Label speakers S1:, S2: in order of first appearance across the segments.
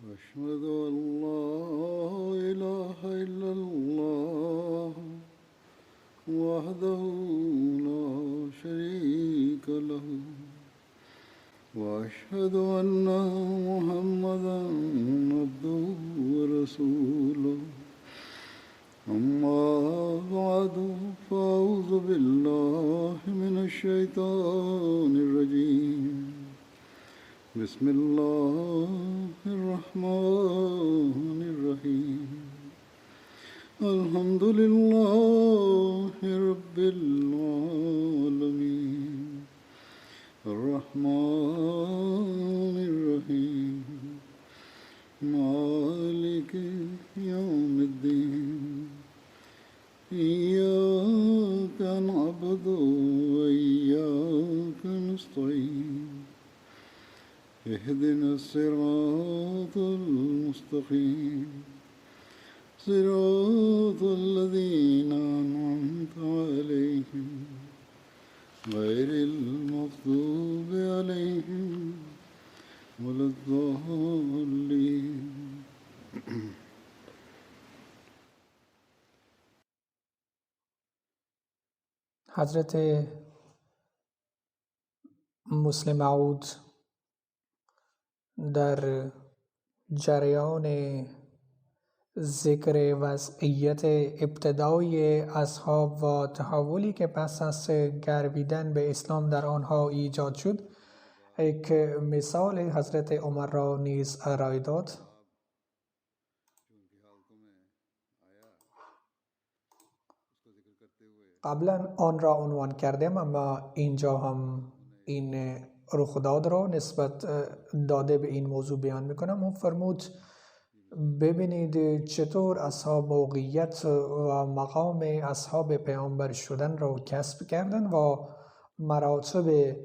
S1: أشهد أن لا إله إلا الله وحده لا شريك له وأشهد أن محمدا عبده ورسوله أما بعد فأعوذ بالله من الشيطان الرجيم بسم الله الرحمن الرحيم الحمد لله رب العالمين الرحمن الرحيم مالك يوم الدين إياك نعبد وإياك نستعين اهدنا الصراط المستقيم صراط الذين أنعمت عليهم غير المغضوب عليهم ولا الضالين.
S2: حضرت مسلم موعود در جریان ذکر وضعیت ابتدایی اصحاب و تحولی که پس از گرویدن به اسلام در آنها ایجاد شد، یک مثال حضرت عمر را نیز ارائه داد. قبلا آن را عنوان کردم، اما اینجا هم این رخداد را نسبت داده به این موضوع بیان میکنم. اون فرمود ببینید چطور اصحاب موقعیت و مقام اصحاب پیامبر شدن را کسب کردن و مراتب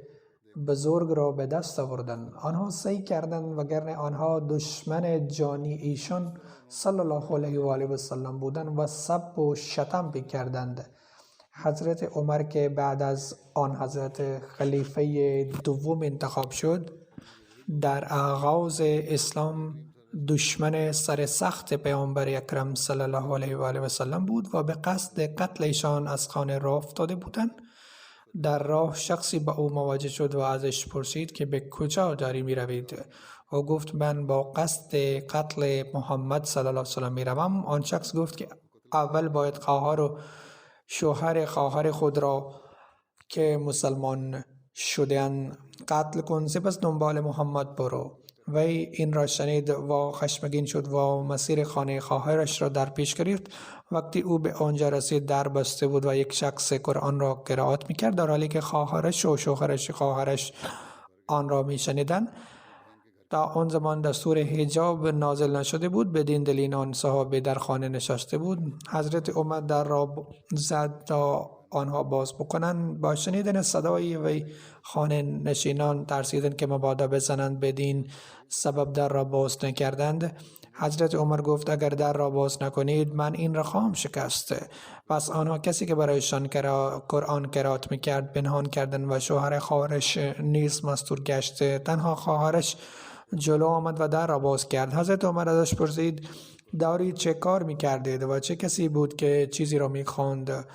S2: بزرگ را به دست آوردن. آنها سعی کردند وگرنه آنها دشمن جانی ایشان صلی الله علیه و آله و سلم بودند و سب و شتم کردند. حضرت عمر که بعد از آن حضرت خلیفه دوم انتخاب شد، در آغاز اسلام دشمن سر سخت پیامبر اکرم صلی الله علیه و آله و سلم بود و به قصد قتل ایشان از خانه راه افتاده بودند. در راه شخصی با او مواجه شد و ازش پرسید که به کجا داری می روید؟ او گفت من با قصد قتل محمد صلی الله علیه و سلم می روم. آن شخص گفت که اول باید خواهر و شوهر خواهر خود را که مسلمان شدن قتل کن، سپس دنبال محمد برو. وی این را شنید و خشمگین شد و مسیر خانه خواهرش را در پیش گرفت. وقتی او به آنجا رسید در بسته بود و یک شخص قرآن را قرائت میکرد، در حالی که خواهرش و شوهرش خواهرش آن را میشنیدند. تا آن زمان دستور حجاب نازل نشده بود، بدین دلیل آن صحابه در خانه نشسته بود. حضرت عمر در را زد تا آنها باز بکنند. با شنیدن صدای وی خانه نشینان ترسیدند که مبادا بزنند، بدین سبب در را باز نکردند. حضرت عمر گفت اگر در را باز نکنید من این را خواهم شکست. پس آنها کسی که برایشان قرآن قرائت میکرد پنهان کردند و شوهر خواهرش نیز مستور گشت. تنها خواهرش جلو آمد و در را باز کرد. حضرت عمر ازش پرسید داری چه کار میکردید و چه کسی بود که چیزی را میخواند؟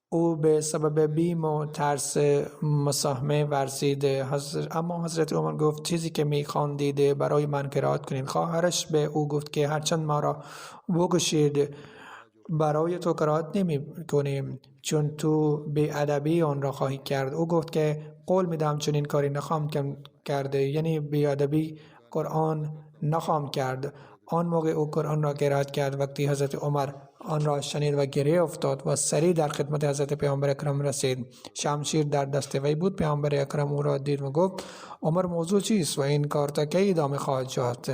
S2: او به سبب بیم و ترس مساهمه ورزید. اما حضرت عمر گفت چیزی که میخواندید برای من قرائت کنید. خواهرش به او گفت که هرچند ما را بکشید برای تو قرائت نمی کنیم، چون تو به ادبی آن را خواهی کرد. او گفت که قول میدم چون این کاری نخواهم کرده، یعنی به ادبی قرآن نخواهم کرد. آن موقع او قرآن را قرائت کرد. وقتی حضرت عمر آن را شنید و گریه افتاد و سریع در خدمت حضرت پیامبر اکرم رسید. شمشیر در دست وی بود. پیامبر اکرم او را دید و گفت عمر موضوع چیست و این کار تا کی ادامه خواهد شد؟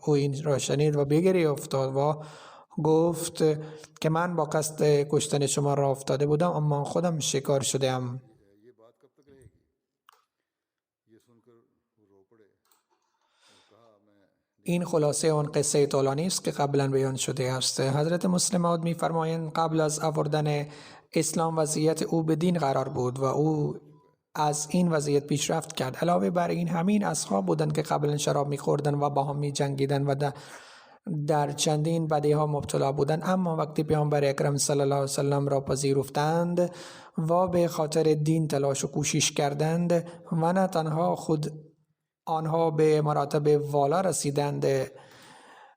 S2: او این را شنید و به گریه افتاد و گفت که من با قصد کشتن شما را افتاده بودم، اما خودم شکار شدم. این خلاصه آن قصه طولانی است که قبلا بیان شده است. حضرت مسلم موعود می‌فرمایند قبل از آوردن اسلام وضعیت او بدین قرار بود و او از این وضعیت پیشرفت کرد. علاوه بر این همین اصحاب بودند که قبلا شراب می‌خوردند و با هم می‌جنگیدند و در چندین بدیها مبتلا بودند، اما وقتی پیامبر اکرم صلی الله علیه وسلم را پذیرفتند و به خاطر دین تلاش و کوشش کردند و نه تنها خود آنها به مراتب والا رسیدند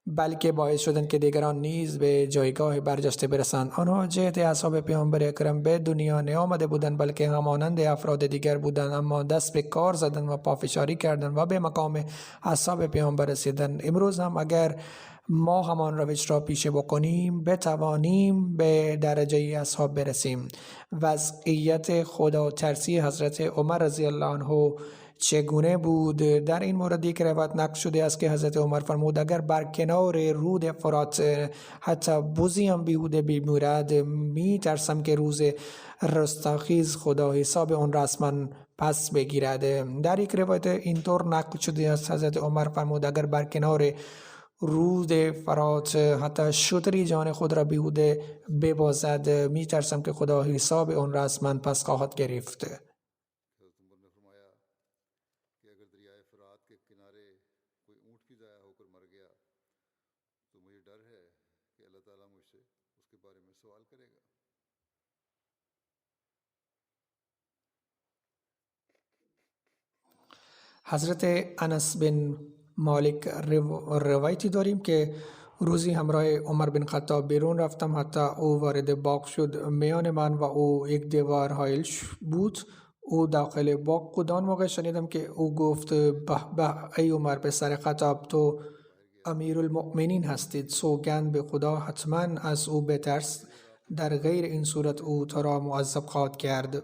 S2: بلکه باعث شدند که دیگران نیز به جایگاه برجسته برسند. آنها جهت اصحاب پیامبر اکرم به دنیا نیامده بودند بلکه همانند افراد دیگر بودند، اما دست به کار زدند و پافشاری کردند و به مقام اصحاب پیامبر رسیدند. امروز هم اگر ما همان روش را پیشه بکنیم بتوانیم به درجه اصحاب برسیم. وضعیت خدا ترسی حضرت عمر رضی الله عنه چگونه بود؟ در این مورد یک روایت نقل شده است که حضرت عمر فرمود اگر بر کنار رود فرات حتی بزی هم بیهوده بیمورد، می ترسم که روز رستاخیز خدا حساب آن را از من پس بگیرد. در یک روایت اینطور نقل شده است حضرت عمر فرمود اگر بر کنار رود فرات حتی شتری جان خود را بیهوده ببازد، می ترسم که خدا حساب آن را از من پس خواهد گرفت. حضرت انس بن مالک روایتی داریم که روزی همراه عمر بن خطاب بیرون رفتم، حتی او وارد باغ شد. میان من و او یک دیوار حائل بود. او داخل باغ بود. آن موقع شنیدم که او گفت به به ای عمر پسر خطاب، تو امیرالمؤمنین هستید، سوگند به خدا حتما از او بترس، در غیر این صورت او تو را معذب خواهد کرد.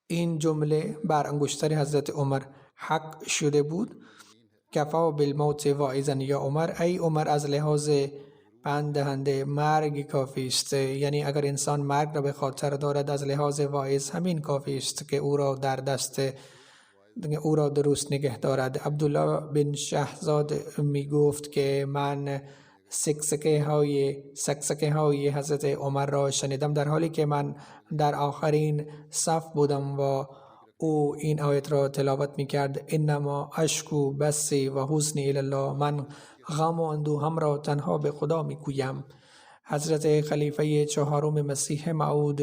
S2: این جمله بر انگشتر حضرت عمر حق شده بود. کفا بالموت واعظا یا عمر، ای عمر از لحاظ پند دهنده مرگ کافی است. یعنی اگر انسان مرگ را به خاطر دارد از لحاظ واعظ همین کافی است که او را در دست او را درست نگه دارد. عبدالله بن شهزاد می گفت که من سکسکه های حضرت عمر را شنیدم در حالی که من در آخرین صف بودم و او این آیت را تلاوت می کرد انما اشکو بسی و حزنی الله، من غم و اندوهم را تنها به خدا می گویم. حضرت خلیفه چهارم مسیح موعود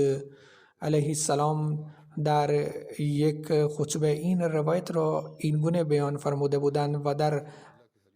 S2: علیه السلام در یک خطبه این روایت را این گونه بیان فرموده بودند و در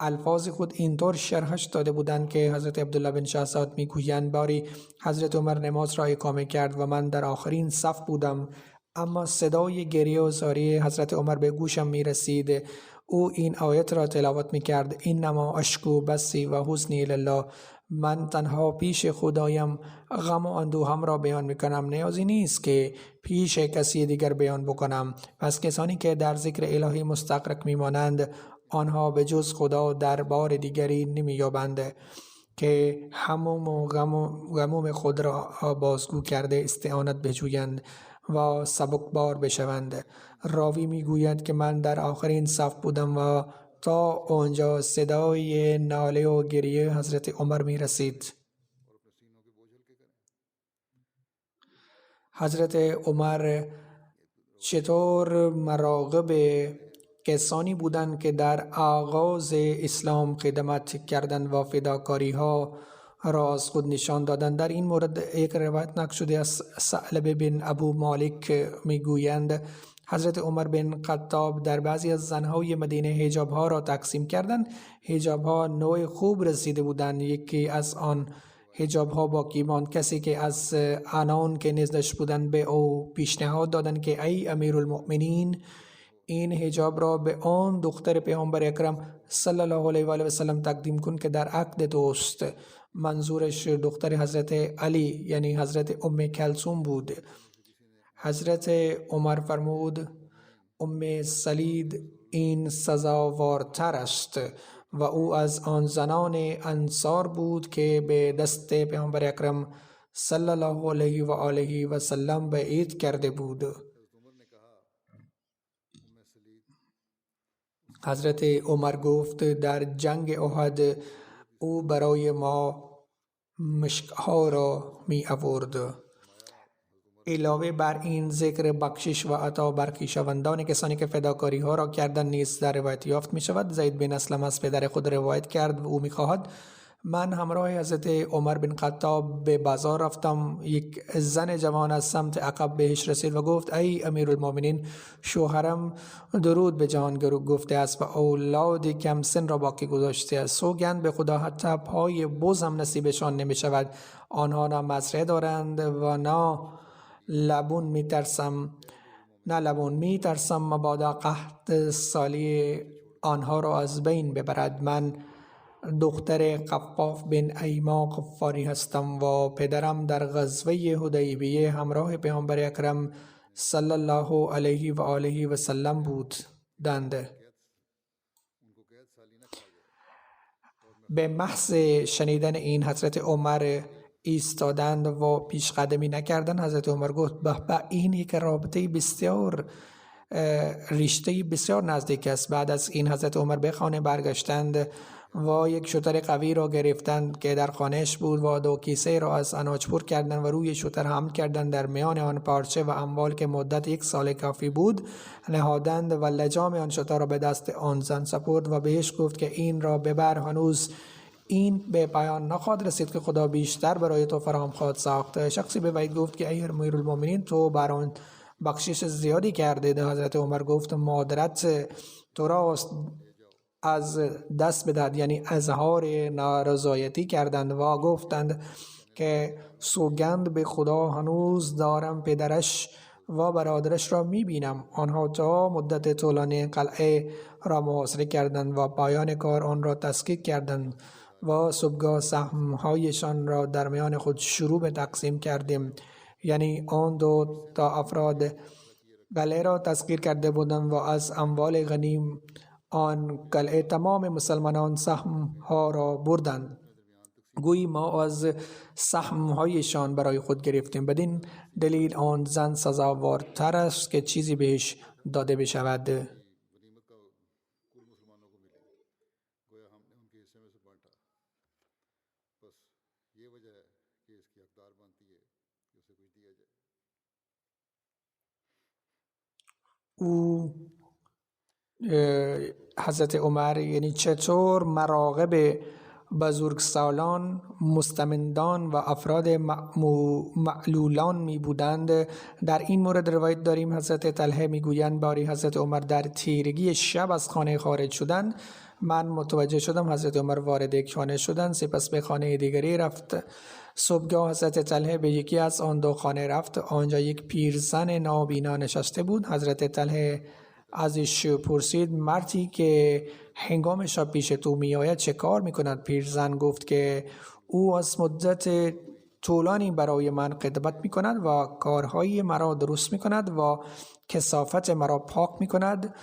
S2: الفاظ خود اینطور شرحش داده بودند که حضرت عبدالله بن شهزاد میگویند باری حضرت عمر نماز را اقامه کرد و من در آخرین صف بودم، اما صدای گریه و زاری حضرت عمر به گوشم می رسید. او این آیت را تلاوت می کرد انما اشکو بسی و حزنی الله، من تنها پیش خدایم غم و اندوهم را بیان می کنم، نیازی نیست که پیش کسی دیگر بیان بکنم. پس کسانی که در ذکر الهی مستغرق می مانند آنها به جز خدا در بار دیگری نمی یابند که هموم و غموم خود را بازگو کرده استعانت بجویند و سبکبار بشوند. راوی می گوید که من در آخرین صف بودم و تا آنجا صدای ناله و گریه حضرت عمر می رسید. حضرت عمر چطور مراقب کسانی بودند که در آغاز اسلام خدمت کردند و فداکاری ها را از خود نشان دادند. در این مورد یک روایت نقل شده از ثعلبه بن ابو مالک میگویند حضرت عمر بن خطاب در بعضی از زنهای مدینه حجاب ها را تقسیم کردند. حجاب ها نوع خوب رسیده بودند. یکی از آن حجاب ها باقی ماند. کسی که از آنان که نزدش بودند به او پیشنهاد دادند که ای امیرالمؤمنین این حجاب را به آن دختر پیامبر اکرم صلی الله علیه و آله و سلم تقدیم کن که در عقد دوست. منظورش دختر حضرت علی یعنی حضرت ام کلثوم بود. حضرت عمر فرمود ام سلید این سزاوارتر است و او از آن زنان انصار بود که به دست پیامبر اکرم صلی الله علیه و آله و سلم بیعت کرده بود. حضرت عمر گفت در جنگ احد او برای ما مشکها را می آورد. علاوه بر این ذکر بخشش و عطا بر خویشاوندان کسانی که فداکاری ها را کردند نیز در روایت یافت می شود. زید بن اسلم از پدر خود روایت کرد و او می خواهد من همراه حضرت عمر بن خطاب به بازار رفتم. یک زن جوان از سمت عقب بهش رسید و گفت ای امیرالمومنین، شوهرم درود به جهان گفته است و اولاد کم سن را باقی گذاشته است. سوگند به خدا حتی پای بز هم نصیبشان نمی شود. آنها نه مزرعه دارند و نه لبون می ترسم مبادا قحط سالی آنها را از بین ببرد. من دختر قفاف بن ایما غفاری هستم و پدرم در غزوه حدیبیه همراه پیامبر اکرم صلی الله علیه و آله و سلم بودند. به محض شنیدن این حضرت عمر ایستادند و پیش قدمی نکردند. حضرت عمر گفت به این یک رابطه بسیار رشته بسیار نزدیک است. بعد از این حضرت عمر به خانه برگشتند و یک شتر قوی را گرفتند که در خانهش بود و 2 کیسه را از اناج پر کردند و روی شتر حمل کردند. در میان آن پارچه و اموال که مدت 1 سال کافی بود نهادند و لجام آن شتر را به دست آن زن سپرد و بهش گفت که این را ببر، هنوز این به پایان نخواهد رسید که خدا بیشتر برای تو فراهم خواهد ساخت. شخصی به وی گفت که ای امیرالمومنین، تو بر آن بخشش زیادی کرده. حضرت عمر گفت مادرت تو را از دست بدهد، یعنی اظهار نارضایتی کردند و گفتند که سوگند به خدا هنوز دارم پدرش و برادرش را میبینم. آنها تا مدت طولانی قلعه را محاصره کردند و پایان کار آن را تسکیک کردند و صبحگاه سهمهایشان را در میان خود شروع به تقسیم کردیم. یعنی آن 2 تا افراد قلعه را تسخیر کرده بودند و از اموال غنیم آن قلعه تمام مسلمانان سهم ها را بردند. گویی ما از سهم هایشان برای خود گرفتیم. بدین دلیل آن زن سزاوارتر است که چیزی بهش داده بشود. او حضرت عمر یعنی چطور مراقب بزرگسالان، مستمندان و افراد معلولان می بودند. در این مورد روایت داریم حضرت طلحه می گویند باری حضرت عمر در تیرگی شب از خانه خارج شدند. من متوجه شدم حضرت عمر وارد یک خانه شدند، سپس به خانه دیگری رفت. صبحگاه حضرت طلحه به یکی از آن 2 خانه رفت. آنجا یک پیرزن نابینا نشسته بود. حضرت طلحه ازش پرسید مردی که هنگام شب پیش تو می آید چه کار می کند؟ پیرزن گفت که او از مدت طولانی برای من خدمت می کند و کارهای مرا درست می کند و کثافت مرا پاک می کند.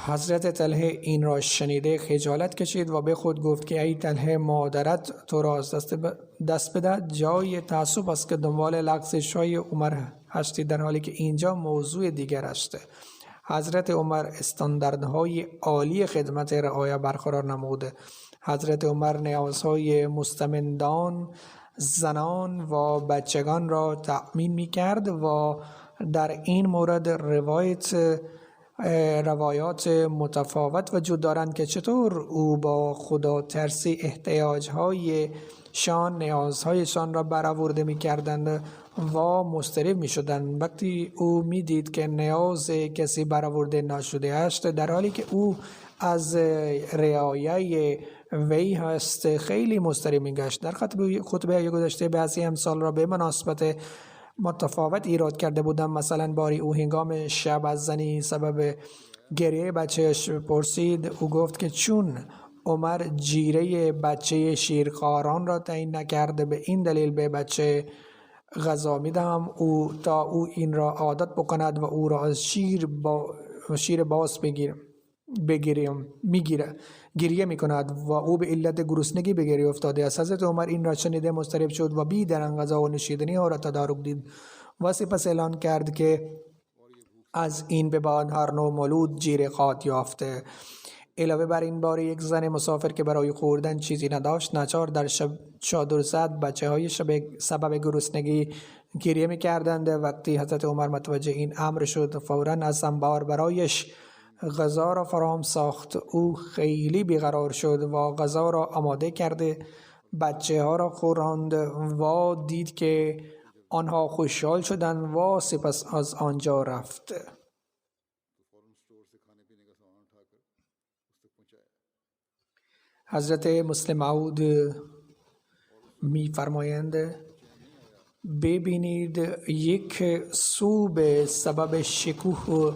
S2: حضرت طلحه این را شنیده خجالت کشید و به خود گفت که ای طلحه، مادرت تو را از دست بدهد. جای تعصب است که دنبال لغزش های عمر هستی، در حالی که اینجا موضوع دیگر است. حضرت عمر استانداردهای عالی خدمت رعایا برقرار نمود. حضرت عمر نیازهای مستمندان، زنان و بچگان را تأمین می کرد و در این مورد روایات متفاوت وجود دارند که چطور او با خدا ترسی احتیاجهای شان، نیازهایشان را برآورده می کردند و مضطرب می شدند وقتی او می دید که نیاز کسی برآورده نشده است، در حالی که او از رعایای وی هست خیلی مضطرب می گشت. در خطبه گذشته بعضی امثال را به مناسبت متفاوت ایراد کرده بودم. مثلا باری او هنگام شب از زنی سبب گریه بچهش پرسید. او گفت که چون عمر جیره بچه شیرخواران را تعیین نکرده، به این دلیل به بچه غذا میدهم تا او این را عادت بکند و او را از شیر باز گریه می کند و او به علت گرسنگی به گریه افتاده است. حضرت عمر این را شنیده مضطرب شد و بی درنگ غذا و نوشیدنی ها را تدارک دید و سپس اعلان کرد که از این به بعد هر نوع مولود جیره خواهد یافته. علاوه بر این بار یک زن مسافر که برای خوردن چیزی نداشت، ناچار در شب چادر زد. بچه های سبب گرسنگی گریه میکردند. وقتی حضرت عمر متوجه این امر شد فوراً از انبار برایش غذا را فراهم ساخت. او خیلی بیقرار شد و غذا را آماده کرده بچه ها را خوراند و دید که آنها خوشحال شدند و سپس از آنجا رفت. حضرت مسلم معود می فرمایند ببینید یک سو به سبب شکوه و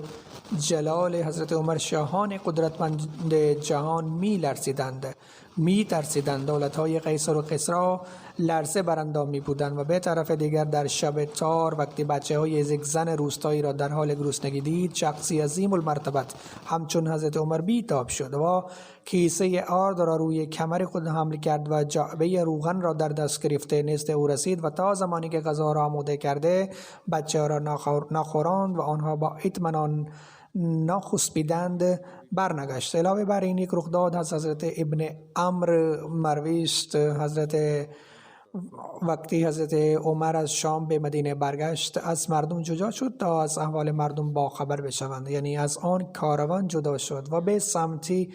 S2: جلال حضرت عمر شاهان قدرتمند جهان می لرزیدند، می ترسیدند. دولت‌های قیصر و کسری لرزه براندام می بودند و به طرف دیگر در شب تار وقتی بچه‌های یک زن روستایی را در حال گرسنگی دید، شخصی عظیم المرتبت همچون حضرت عمر بیتاب شد و کیسه آرد را روی کمر خود حمل کرد و جعبه روغن را در دست گرفته نزد او رسید و تا زمانی که غذا را آماده کرده بچه را نخوراند و آنها با اطمینان نخسبیدند برنگشت. علاوه بر این یک رخداد از حضرت ابن عمرو مرویست. وقتی حضرت عمر از شام به مدینه برگشت از مردم جدا شد تا از احوال مردم با خبر بشوند، یعنی از آن کاروان جدا شد و به سمتی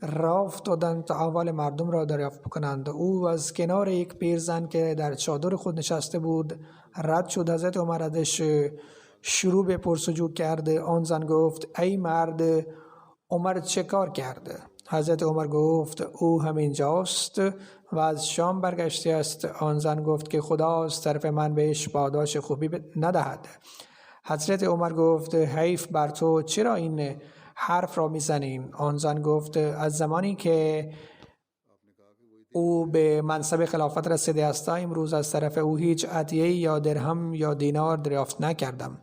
S2: راه افتادند تا احوال مردم را دریافت کنند. او از کنار یک پیرزن که در چادر خود نشسته بود رد شد. حضرت عمر ازش شروع به پرسجو کرده. آن زن گفت ای مرد، عمر چه کار کرده؟ حضرت عمر گفت او همینجاست و از شام برگشته است. آن زن گفت که خدا از طرف من بهش پاداش خوبی ندهد. حضرت عمر گفت حیف بر تو، چرا این حرف را میزنین؟ آن زن گفت از زمانی که او به منصب خلافت رسیده است امروز از طرف او هیچ عطیه یا درهم یا دینار دریافت نکردم.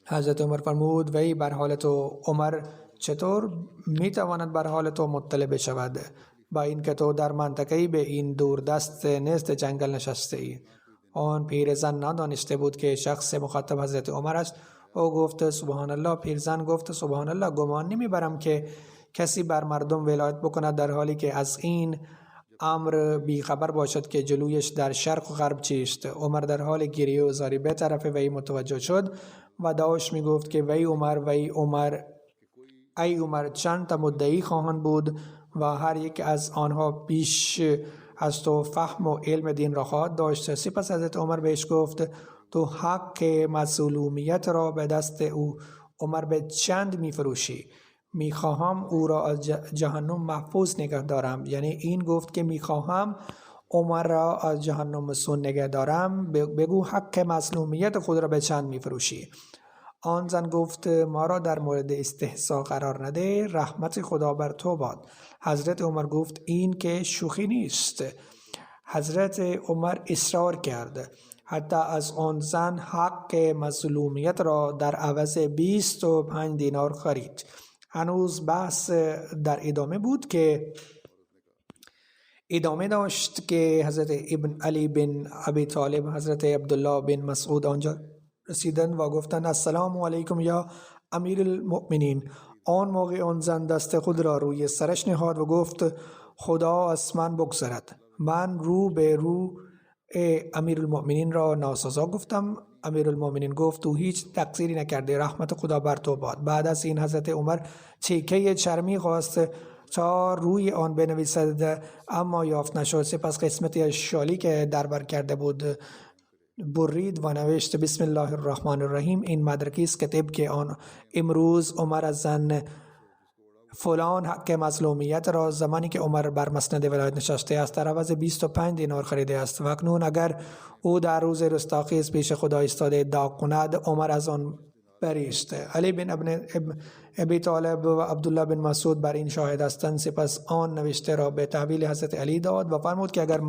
S2: حضرت عمر فرمود وی بر حال تو. عمر چطور میتواند بر حال تو مطلع بشود با اینکه تو در منطقه‌ای به این دوردست نزد جنگل نشسته ای؟ آن پیرزن ندانسته بود که شخص مخاطب حضرت عمر است. او گفت سبحان الله. پیرزن گفت سبحان الله، گمان نمیبرم که کسی بر مردم ولایت بکند در حالی که از این امر بیخبر باشد که جلویش در شرق و غرب چیست. عمر در حال گریه و زاری به طرف وی متوجه شد و داشت میگفت که وی عمر ای عمر، چند تا مدعی خواهند بود و هر یک از آنها بیش از تو فهم و علم دین را خواهد داشت. سپس حضرت عمر بهش گفت تو حق مظلومیت را به دست او عمر به چند میفروشی؟ میخواهم او را از جهنم محفوظ نگه دارم. یعنی این گفت که میخواهم عمر را از جهنم مسون نگه دارم. بگو حق مظلومیت خود را به چند میفروشی؟ آن زن گفت ما را در مورد استحضاء قرار نده، رحمت خدا بر تو باد. حضرت عمر گفت این که شوخی نیست. حضرت عمر اصرار کرد حتی از آن زن حق مظلومیت را در عوض 25 دینار خرید. هنوز بحث در ادامه بود که ادامه داشت که حضرت ابن علی بن ابی طالب، حضرت عبدالله بن مسعود آنجا رسیدند و گفتند السلام علیکم یا امیر المؤمنین. آن موقع آن زن دست خود را روی سرش نهاد و گفت خدا از من بگذرد، من رو به رو امیر المؤمنین را ناسزا گفتم. امیر المؤمنین گفت تو هیچ تقصیری نکرده، رحمت خدا بر تو باد. بعد از این حضرت عمر تیکه چرمی خواست تا روی آن بنویسد اما یافت نشد. سپس قسمتی از شالی که در بر کرده بود برید و نوشت بسم الله الرحمن الرحیم. این مدرکی است که طبق آن امروز عمر از زن فلان حق مظلومیت را زمانی که عمر بر مسند ولایت نشسته است در عوض 25 دینار خریده است و اکنون اگر او در روز رستاخیز پیش خدا ایستاده ادعا کند عمر از آن بری است. علی بن ابی طالب و عبدالله بن مسعود بر این شاهد هستند. سپس آن نوشته را به تحویل حضرت علی داد و فرمود که اگر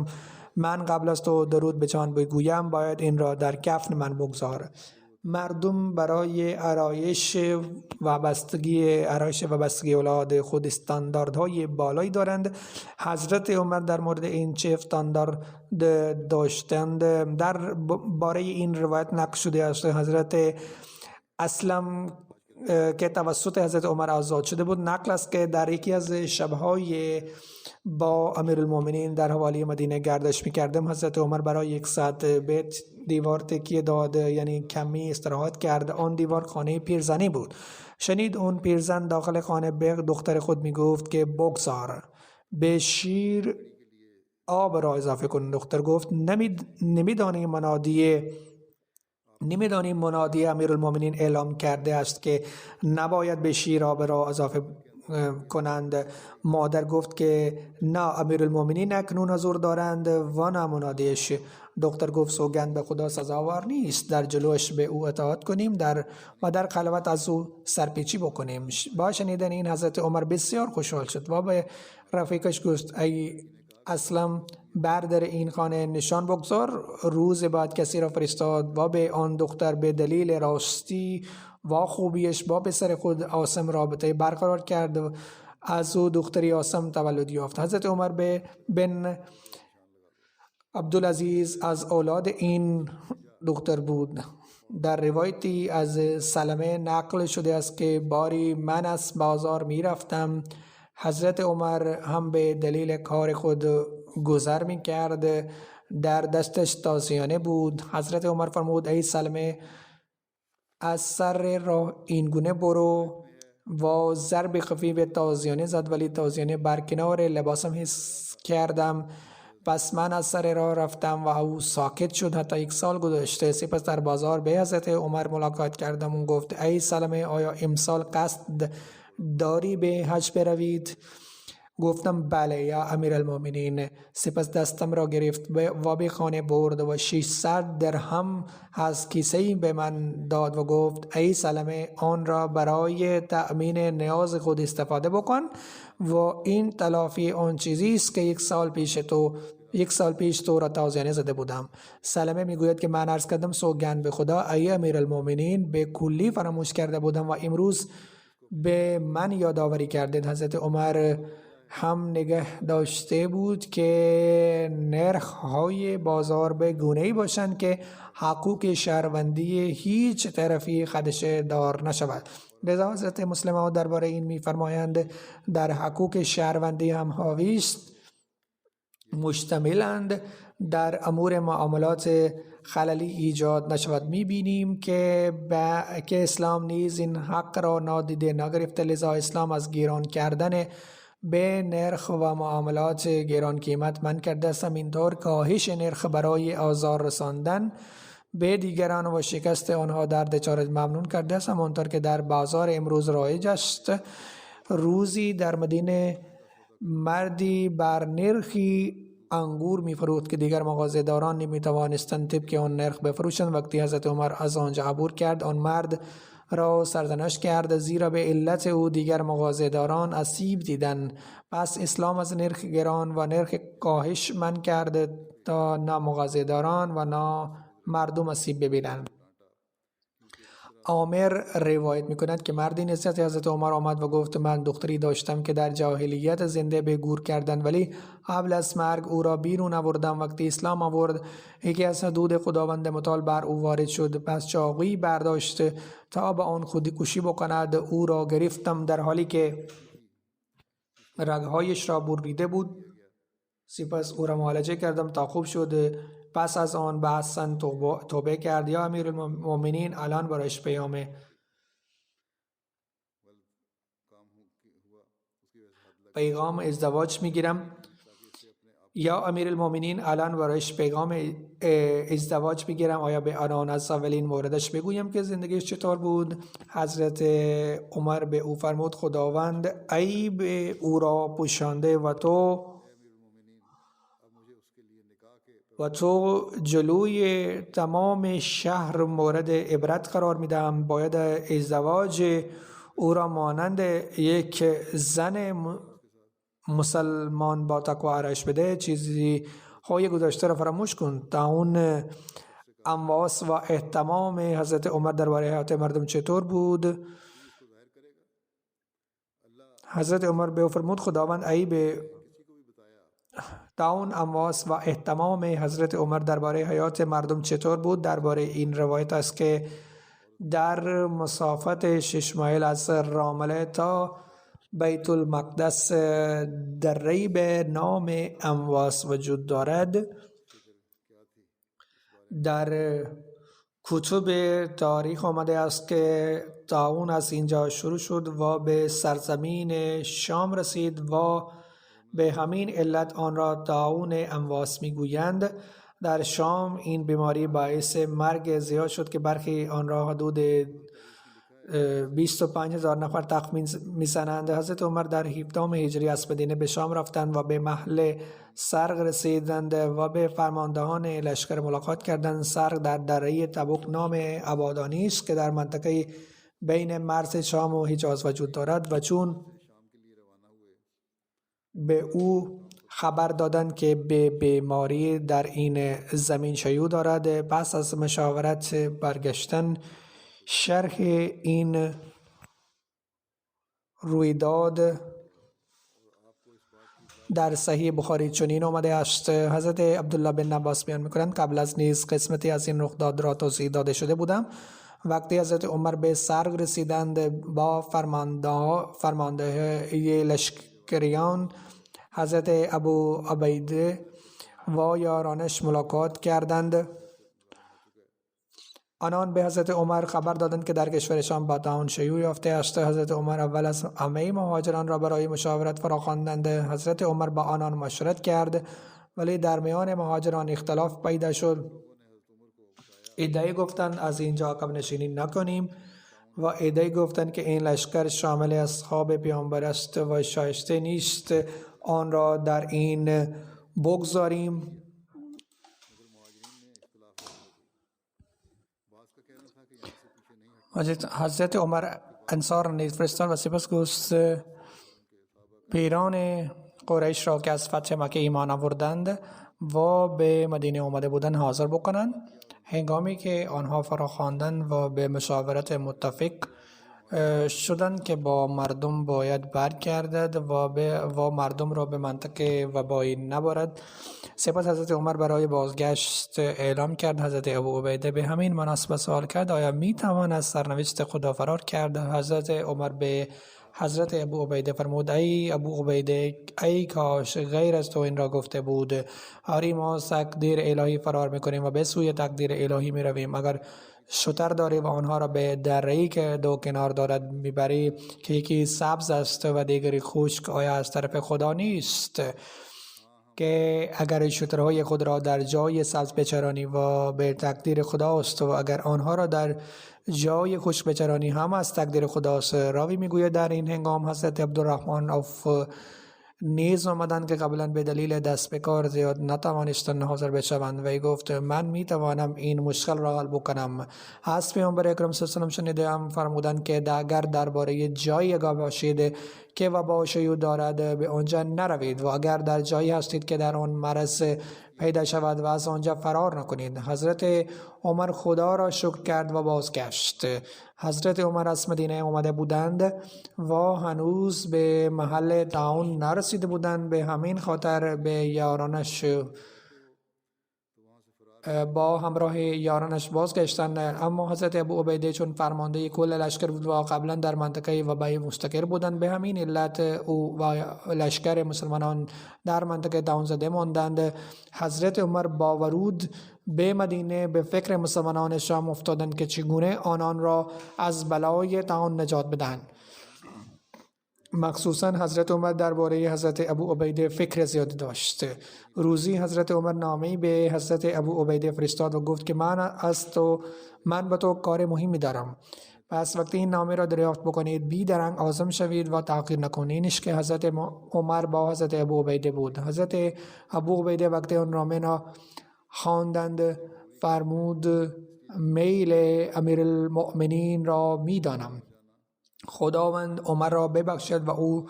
S2: من قبل از تو درود به جان بگویم باید این را در کفن من بگذار. مردم برای آرایش و بستگی اولاد خود استانداردهای بالایی دارند. حضرت عمر در مورد این چه استاندارد داشتند در باره این روایت نقل شده است. حضرت اسلم که توسط حضرت عمر آزاد شده بود نقل است که در یکی از شبهای با امیرالمؤمنین در حوالی مدینه گردش میکردم، حضرت عمر برای 1 ساعت بیت دیوار تکیه داد، یعنی کمی استراحت کرد. آن دیوار خانه پیرزنی بود. شنید اون پیرزن داخل خانه به دختر خود میگفت که بگذار به شیر آب را اضافه کن. دختر گفت نمیدانی منادی امیرالمؤمنین اعلام کرده است که نباید به شیر آب را اضافه کنند. مادر گفت که نه، امیرالمؤمنین اکنون حضور دارند و نه منادیش. دختر گفت سوگند به خدا سزاوار نیست در جلوش به او اطاعت کنیم و در خلوت از او سرپیچی بکنیم. با شنیدن این حضرت عمر بسیار خوشحال شد و به رفیقش گفت ای اسلم بردر این خانه نشان بگذار. روز بعد کسی را فرستاد و به آن دختر به دلیل راستی و خوبیش با پسر خود عاصم رابطه برقرار کرد و از او دختری عاصم تولد یافت. حضرت عمر بن عبدالعزیز از اولاد این دختر بود. در روایتی از سلمه نقل شده است که باری من از بازار می رفتم، حضرت عمر هم به دلیل کار خود گذر می کرد، در دستش تازیانه بود. حضرت عمر فرمود ای سلمه از سر راه این گونه برو و ضرب خفیف به تازیانه زد، ولی تازیانه بر کنار لباسم حس کردم. پس من از سر راه رفتم و او ساکت شد حتی 1 سال گذشته. سپس در بازار به حضرت عمر ملاقات کردم. اون گفت ای سلمه آیا امسال قصد داری به حج بروید؟ گفتم بله یا امیرالمؤمنین. سپس دستم را گرفت و به خانه برد و 600 درهم از کیسه‌ای به من داد و گفت ای سلمه آن را برای تأمین نیاز خود استفاده بکن و این تلافی آن چیزی است که 1 سال پیش تو را تازیانه زده بودم. سلمه میگوید که من عرض کردم سوگند به خدا ای امیرالمؤمنین به کلی فراموش کرده بودم و امروز به من یادآوری کردید. حضرت عمر هم نگه داشته بود که نرخ‌های بازار به گونه‌ای باشند که حقوق شهروندی هیچ طرفی خدشه دار نشود. لذا حضرت مسلم‌ها درباره این می‌فرمایند در حقوق شهروندی هم حاویست مشتملند در امور معاملات خللی ایجاد نشود. می‌بینیم که اسلام نیز این حق را نادیده نگرفته، لذا اسلام از گران کردن به نرخ و معاملات گران قیمت من کرده است. اینطور کاهش نرخ برای آزار رساندن به دیگران و شکست آنها در تجارت ممنون کرده است. همانطور که در بازار امروز رایج است، روزی در مدینه مردی بر نرخی انگور می‌فروخت که دیگر مغازه‌داران نمی‌توانستند طبق آن نرخ بفروشند. وقتی حضرت عمر از آنجا عبور کرد آن مرد را سرزنش کرد، زیرا به علت او دیگر مغازه‌داران آسیب دیدند. پس اسلام از نرخ گران و نرخ کاهش من کرد تا نه مغازه‌داران و نه مردم آسیب ببینند. عامر روایت می‌کند که مردی نزد حضرت عمر آمد و گفت من دختری داشتم که در جاهلیت زنده به گور کردند، ولی قبل از مرگ او را بیرون آوردم. وقتی اسلام آورد یکی از حدود خداوند متعال بر او وارد شد، پس چاقویی برداشت تا به آن خودکشی بکند. او را گرفتم در حالی که رگ‌هایش را بریده بود. سپس او را معالجه کردم تا خوب شد. پس از آن به حسن توبه کرد یا امیرالمؤمنین الان برایش پیغام ازدواج میگیرم. یا امیرالمؤمنین الان برایش پیغام ازدواج میگیرم. آیا به آن از اولین موردش بگویم که زندگیش چطور بود؟ حضرت عمر به او فرمود خداوند عیب او را پوشانده و تو جلوی تمام شهر مورد عبرت قرار میدم. باید ازدواج او را مانند یک زن مسلمان با تقوی آرایش بده. چیزی های گذشته را فراموش کن. تا اون امواس و اهتمام حضرت عمر درباره حیات مردم چطور بود؟ حضرت عمر به او فرمود خداوند عیب تاون امواس و اهتمام حضرت عمر درباره حیات مردم چطور بود؟ درباره این روایت است که در مسافت 6 مایل از رامله تا بیت المقدس دره‌ای به نام امواس وجود دارد. در کتب تاریخ آمده است که طاعون از اینجا شروع شد و به سرزمین شام رسید و به همین علت آن را طاعون امواس میگویند. در شام این بیماری باعث مرگ زیاد شد که برخی آن را حدود 25,000 نفر تخمین میزنند. حضرت عمر در 17 هجری از مدینه به شام رفتند و به محل سرغ رسیدند و به فرماندهان لشکر ملاقات کردند. سرغ در دره تبوک نام آبادانی است که در منطقه بین مرز شام و حجاز وجود دارد و چون به او خبر دادند که به بیماری در این زمین شیوع دارد، پس از مشاورت برگشتن. شرح این رویداد در صحیح بخاری چنین آمده است: حضرت عبدالله بن عباس بیان میکنند قبل از نیز قسمتی از این رخداد را توضیح داده شده بودم. وقتی حضرت عمر به سرغ رسیدند با فرمانده لشکریان حضرت ابو عبیده و یارانش ملاقات کردند. آنان به حضرت عمر خبر دادند که در کشور شام با طاعون شیوع یافته است. حضرت عمر اول از همه مهاجران را برای مشاورت فراخواندند. حضرت عمر با آنان مشورت کرد ولی در میان مهاجران اختلاف پیدا شد. عده‌ای گفتند از اینجا عقب نشینی نکنیم و عده‌ای گفتند که این لشکر شامل اصحاب پیامبر است و شایسته نیست آن را در این بگذاریم. حضرت عمر انصار نیز فرستاد و سپس گفت پیران قریش را که از فتح مکه ایمان آوردند و به مدینه آمده بودند حاضر بکنند. هنگامی که آنها فراخواندند و به مشاورت متفق شدند که با مردم باید برگردد و مردم را به منطقه وبایی نبرد، سپس حضرت عمر برای بازگشت اعلام کرد. حضرت ابو عبیده به همین مناسبت سوال کرد آیا می توان از سرنوشت خدا فرار کرد؟ حضرت عمر به حضرت ابو عبیده فرمود ای ابو عبیده، ای کاش غیر از تو این را گفته بود. آری ما تقدیر الهی فرار میکنیم و به سوی تقدیر الهی میرویم. اگر شتر داری و آنها را به دره‌ای که دو کنار دارد میبری که یکی سبز است و دیگری خشک، آیا از طرف خدا نیست که اگر شترهای خود را در جای سبز بچرانی و به تقدیر خداست و اگر آنها را در جای خشک بچرانی هم از تقدیر خداست؟ راوی میگوید در این هنگام حضرت عبدالرحمن عوف نیز آمدند که قبلا به دلیل دست به کار زیاد نتوانستند حاضر بشوند. وی گفت من می توانم این مشکل را حل بکنم. از پیامبر اکرم صلی الله علیه و آله شنیدم فرمودند که اگر درباره جایی آگاه باشید که وبا شیوع دارد به آنجا نروید و اگر در جایی هستید که در آن مرض پیدا شود و از آنجا فرار نکنید. حضرت عمر خدا را شکر کرد و بازگشت. حضرت عمر از مدینه آمده بودند و هنوز به محل طاعون نرسیده بودند، به همین خاطر به یارانش با همراه یارانش بازگشتند. اما حضرت ابو عبیده چون فرمانده کل لشکر بود و قبلا در منطقه وبای مستقر بودند، به همین علت او و لشکر مسلمانان در منطقه طاعون زده ماندند. حضرت عمر با ورود به مدینه به فکر مسلمانان شام افتادند که چگونه آنان را از بلای طاعون نجات بدهند. مخصوصا حضرت عمر درباره حضرت ابو عبیده فکر زیادی داشت. روزی حضرت عمر نامه‌ای به حضرت ابو عبیده فرستاد و گفت که من به تو کار مهمی دارم. پس وقتی این نامه را دریافت بکنید بیدرنگ عازم شوید و تحقیر نکنید. اینش که حضرت عمر با حضرت ابو عبیده بود. حضرت ابو عبیده وقتی آن نامه را خواندند فرمود میل امیرالمؤمنین را میدانم. خداوند عمر را ببخشد و او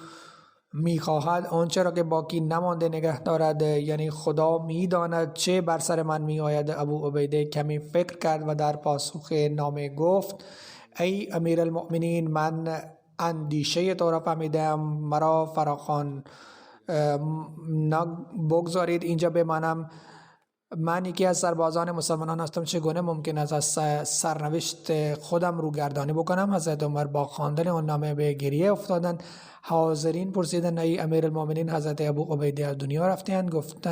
S2: میخواهد آنچه را که باقی نمانده نگه دارد، یعنی خدا میداند چه بر سر من میآید. ابو عبیده کمی فکر کرد و در پاسخ نامه گفت ای امیرالمؤمنین، من اندیشه تو را فهمیدم، مرا فراخوان بگذارید اینجا بمانم من یکی از سربازان مسلمانان هستم، چگونه ممکن است از سرنوشت خودم روگردانی بکنم؟ حضرت عمر با خواندن آن نامه به گریه افتادند. حاضرین پرسیدند ای امیرالمؤمنین، حضرت ابو عبیده از دنیا رفتند؟ گفت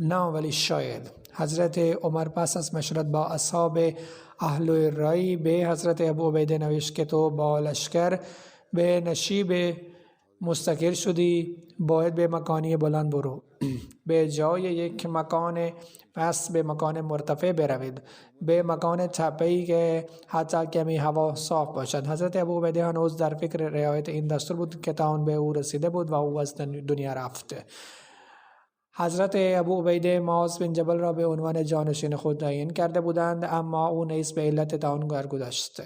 S2: نه ولی شاید. حضرت عمر پس از مشورت با اصحاب اهل رای به حضرت ابو عبیده نوشت که تو با لشکر به نشیب مستقر شدی، باید به مکانی بلند برو. به جای یک مکان پس به مکان مرتفع بروید، به مکان تپه‌ای که حتی کمی هوا صاف باشد. حضرت ابو عبیده هنوز در فکر رعایت این دستور بود که تا آن به او رسیده بود و او از دنیا رفت. حضرت ابو عبیده معاذ بن جبل را به عنوان جانشین خود تعیین کرده بودند، اما او نیز به علت طاعون درگذشت.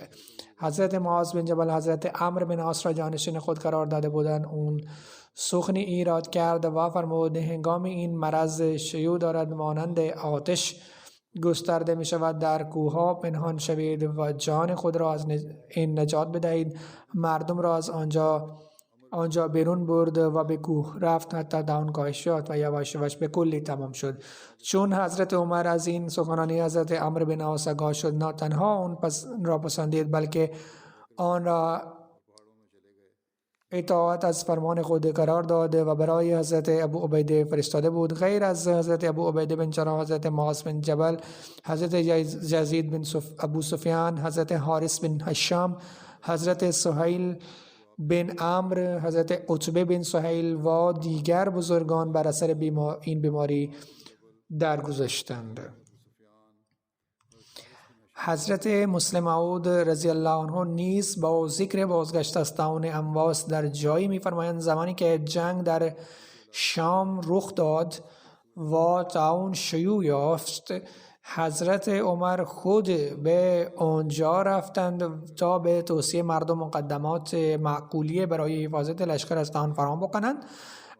S2: حضرت معاذ بن جبل حضرت عمرو بن عاص را جانشین خود قرار داده بودند. اون سخنی ایراد کرد و فرمود هنگام این مرض شیوع دارد مانند آتش گسترده می شود، در کوهها پنهان شوید و جان خود را از این نجات بدهید. مردم را از آنجا بیرون برد و به کوه رفت حتی داون کاهش شد و یواش یواش به کلی تمام شد. چون حضرت عمر از این سخنانی حضرت عمرو بن عاص آگاه شد، نه تنها آن را پسندید بلکه آن را اطاعت از فرمان خود قرار داد و برای حضرت ابو عبیده فرستاده بود. غیر از حضرت ابو عبیده بن جراح، حضرت معاذ بن جبل، حضرت یزید بن ابو سفیان، حضرت حارث بن هشام، حضرت سهیل بن عمرو، حضرت عتبه بن سهیل و دیگر بزرگان بر اثر این بیماری درگذشتند. حضرت مسلم عود رضی الله عنه نیز با ذکر بازگشت از طاعون امواس در جایی می‌فرمایند زمانی که جنگ در شام رخ داد و طاعون شیوع یافت، حضرت عمر خود به آنجا رفتند تا به توصیه مردم مقدمات معقولیه برای حفاظت لشکر از طاعون فراهم بکنند.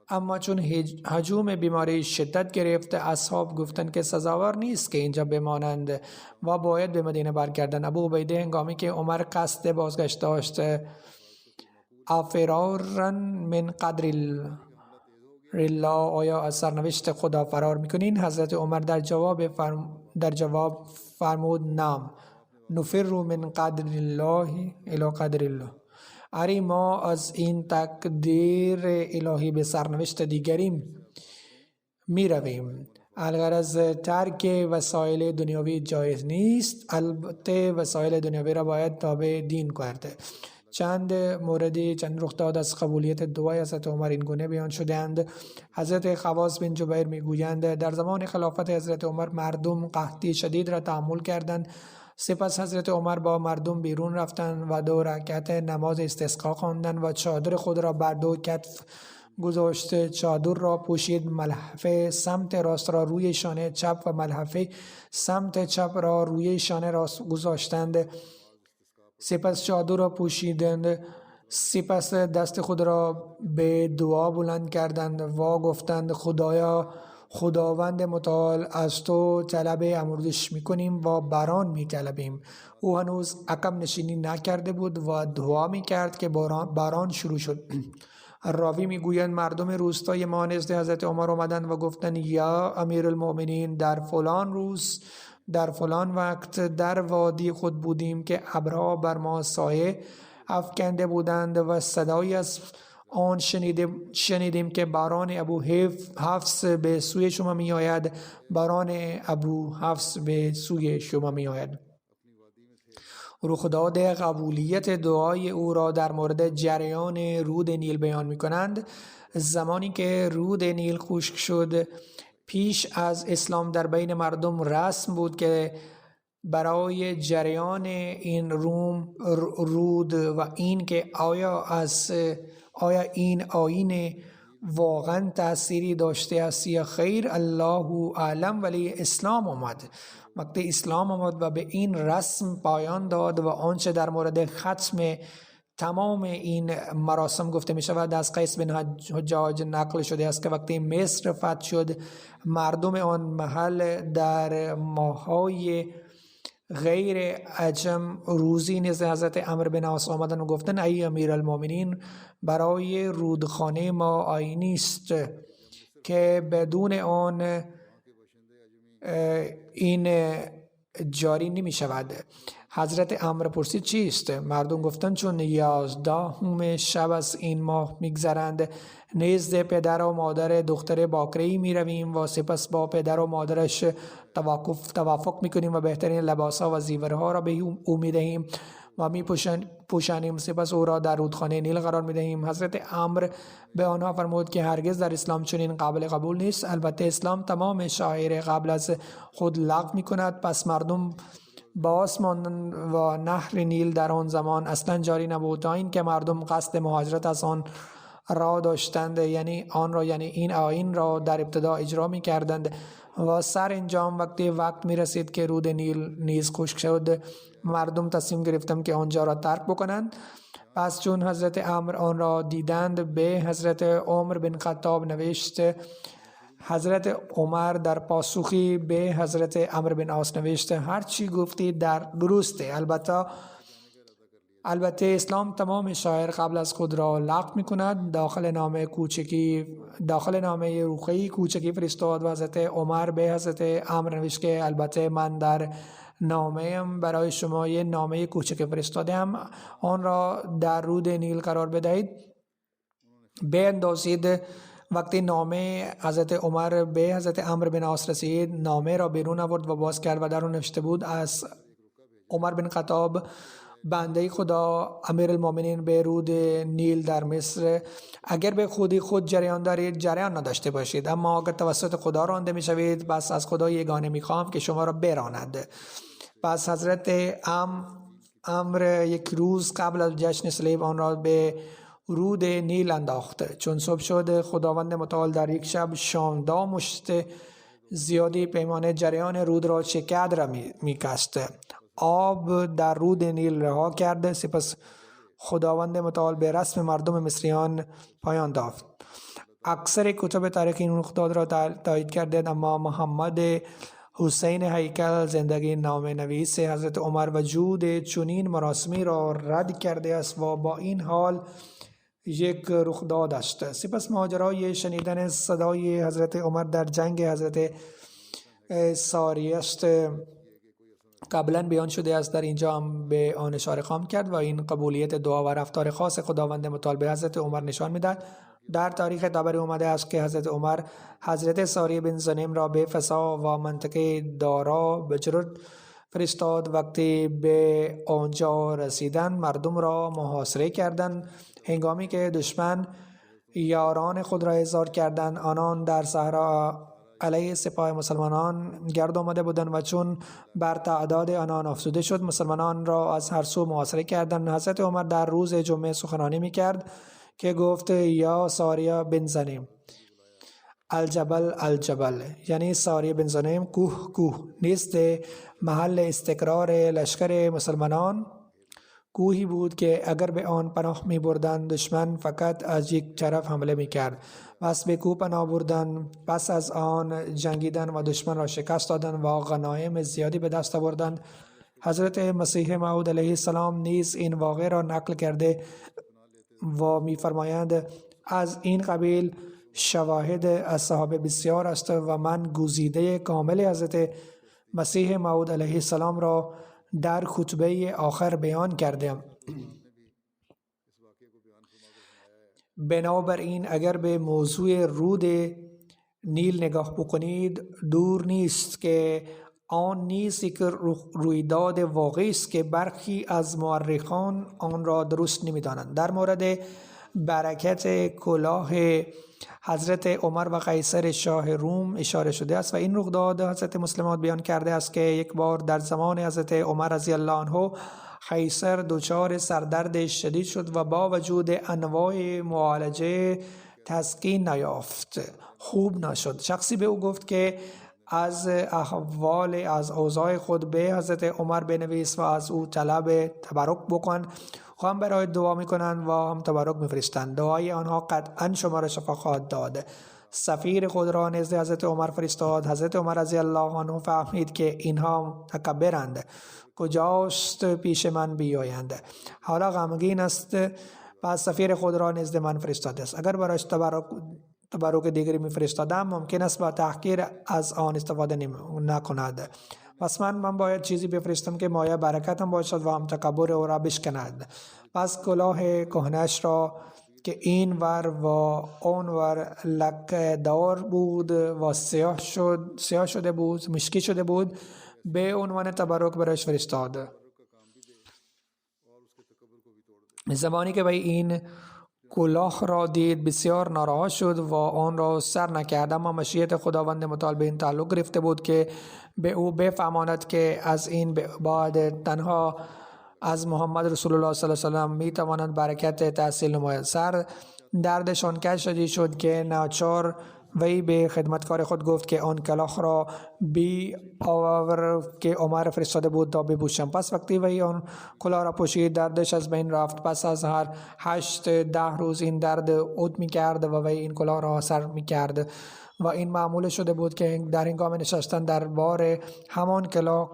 S2: اما چون هجوم بیماری شدت گرفت، اصحاب گفتند که سزاوار نیست که اینجا بمانند و باید به مدینه برگردند. ابو عبیده هنگامی که عمر قصد بازگشت داشت، افرارا من قدر الله، آیا از سرنوشت خدا فرار میکنین؟ حضرت عمر در جواب فرمود نام نفر من قدر الله الی قدر الله. اری ما از این تقدیر الهی به سرنوشت دیگری می رویم. الغرض ترک وسایل دنیاوی جایز نیست، البته وسایل دنیاوی را باید تابع دین کرد. چند رخ داد از قبولیت دعای حضرت عمر این گونه بیان شدند. حضرت خواص بن جبیر میگویند در زمان خلافت حضرت عمر مردم قحطی شدید را تحمل کردند. سپس حضرت عمر با مردم بیرون رفتند و 2 رکعت نماز استسقا خواندند و چادر خود را بر 2 کتف گذاشت، چادر را پوشید، ملحفه سمت راست را روی شانه چپ و ملحفه سمت چپ را روی شانه راست گذاشتند. سپس چادر را پوشیدند، سپس دست خود را به دعا بلند کردند و گفتند خدایا، خداوند متعال، از تو طلب امرزش میکنیم و باران میطلبیم. او هنوز عقب نشینی نکرده بود و دعا میکرد که باران شروع شد. راوی میگویند مردم روستای ما نزد حضرت عمر آمدند و گفتند یا امیرالمؤمنین، در فلان روز در فلان وقت در وادی خود بودیم که ابرها بر ما سایه افکنده بودند و صدایی از آن شنیدیم که باران ابو حفص به سوی شما می آید، باران ابو حفص به سوی شما می آید. رخداد قبولیت دعای او را در مورد جریان رود نیل بیان می کنند. زمانی که رود نیل خشک شد، پیش از اسلام در بین مردم رسم بود که برای جریان این رود و این که آیا این آیین واقعا تأثیری داشته است یا خیر، الله اعلم، ولی اسلام آمد. وقتی اسلام آمد و به این رسم پایان داد و آنچه در مورد ختم تمام این مراسم گفته می شود از قیس بن حجاج نقل شده است که وقتی مصر فتح شد، مردم آن محل در ماهای غیر عجم روزی نزد حضرت عمرو بن عاص آمدن و گفتن ای امیرالمؤمنین، برای رودخانه ما آیینی است که بدون آن این جاری نمی شود. حضرت عمرو پرسید چیست؟ مردم گفتند چون 11 شب از این ماه میگذرند نزد پدر و مادر دختر باکره‌ای می رویم و سپس با پدر و مادرش توافق می کنیم و بهترین لباسها و زیورها را به او می دهیم و می پوشانیم. سپس او را در رودخانه نیل قرار می دهیم. حضرت عمرو به آنها فرمود که هرگز در اسلام چنین قابل قبول نیست. البته اسلام تمام شعائر قبل از خود لغو می کند. پس مردم باز ماندند و نهر نیل در آن زمان اصلا جاری نبود تا اینکه مردم قصد مهاجرت از آن را داشتند، یعنی این آیین را در ابتدا اجرا می کردند و سر انجام وقت می رسید که رود نیل نیز خشک شد. مردم تصمیم گرفتند که آنجا را ترک بکنند. پس چون حضرت عمرو آن را دیدند به حضرت عمر بن خطاب نوشت. حضرت عمر در پاسخی به حضرت عمرو بن عاص نوشت هر چی گفتی در درسته. البته اسلام تمام شاعر قبل از خود را لغو می کند. داخل نامه روخی کوچکی فرستاد و حضرت عمر به حضرت عمرو نوشت که البته من در نامه‌ام برای شما یه نامه کوچک فرستادم، آن را در رود نیل قرار بدهید. بیندازید. وقتی نامه حضرت عمر به حضرت عمرو بن عاص رسید، نامه را بیرون آورد و باز کرد و در آن نوشته بود از عمر بن خطاب بنده خدا امیرالمومنین به رود نیل در مصر، اگر به خودی خود جریان دارید جریان نداشته باشید، اما اگر توسط خدا رانده می شوید پس از خدا یگانه می خواهم که شما را براند. پس حضرت عمرو یک روز قبل از جشن صلیب آن را به رود نیل انداخت. چون صبح شد خداوند متعال در یک شب 16 مشت زیادی پیمانه جریان رود را شکد را می کست. آب در رود نیل رها کرده. سپس خداوند متعال به رسم مردم مصریان پایان داد. اکثر کتب تاریخ این رخداد را تایید کرده، اما محمد حسین هیکل زندگی نامه نویس حضرت عمر وجود چنین مراسمی را رد کرده است و با این حال یک رخداد است. سپس ماجرای شنیدن صدای حضرت عمر در جنگ حضرت ساریه است قبلا بیان شده است. در اینجا هم به آن اشاره خواهم کرد و این قبولیت دعا و رفتار خاص خداوند متعال به حضرت عمر نشان می‌دهد. در تاریخ طبری اومده است که حضرت عمر حضرت ساریه بن زنیم را به فسا و منطقه دارا بجرد فرستاد. وقتی به آنجا رسیدن مردم را محاصره کردند. هنگامی که دشمن یاران خود را احضار کردند، آنان در صحرا علیه سپاه مسلمانان گرد آمده بودند و چون بر تعداد آنان افزوده شد مسلمانان را از هر سو محاصره کردند. حضرت عمر در روز جمعه سخنرانی می‌کرد که گفت یا ساریه بن زنیم الجبل الجبل، یعنی ساریه بن زنیم کوه نیست. محل استقرار لشکر مسلمانان کوهی بود که اگر به آن پناه می بردند دشمن فقط از یک طرف حمله می کرد. پس به کوه پناه بردند، پس از آن جنگیدن و دشمن را شکست دادند و غنایم زیادی به دست آوردند. حضرت مسیح موعود علیه السلام نیز این واقعه را نقل کرده و می‌فرمایند از این قبیل شواهد از صحابه بسیار است و من گزیده کامل حضرت مسیح موعود علیه السلام را در خطبه آخر بیان کردم. بنابراین اگر به موضوع رود نیل نگاه بکنید دور نیست که آن نیز یک رویداد واقعی است که برخی از مورخان آن را درست نمی‌دانند. در مورد برکت کلاه حضرت عمر و قیصر شاه روم اشاره شده است و این رخداد حضرت مسلمات بیان کرده است که یک بار در زمان حضرت عمر رضی الله عنه قیصر دچار سردرد شدید شد و با وجود انواع معالجه تسکین نیافت، خوب نشد. شخصی به او گفت که از اوضاع خود به حضرت عمر بنویس و از او طلب تبرک بکن. هم برای دعا میکنند و هم تبرک میفرستند. دعای آنها قطعا شما را شفا خواهد داد. سفیر خود را نزد حضرت عمر فرستاد. حضرت عمر رضی الله عنه فهمید که اینها تکبرند، کجاست پیش من بیایند، حالا غمگین است. پس سفیر خود را نزد من فرستاده است. اگر برایش تبرک دیگری میفرستادم ممکن است با تحقیر از آن استفاده نکند. پس من باید چیزی بفرستم که مایه برکتم باشد و هم تکبر او را بشکند. پس کلاه کهنش را که این ور و اون ور لکه دار بود و سیاه شده بود، مشکی شده بود، به عنوان تبرک برایش فرستاد. زمانی که وی این کلاه را دید بسیار ناراحت شد و آن را سر نکرد، اما مشیت خداوند متعال به این تعلق گرفته بود که به او بفهماند که از این بعد تنها از محمد رسول الله صلی الله علیه وسلم می تواند برکت تحصیل نماید. سر دردشان کشیده شد که ناچار وی به خدمتکار خود گفت که آن کلاه را بی آور که عمر فرستاده بود تا بپوشم. پس وقتی وی آن کلاه را پوشید دردش از بین رفت. پس از هر 8-10 روز این درد عود می کرد و وی این کلاه را سر می کرد و این معمول شده بود که در هنگام نشستن در بار همان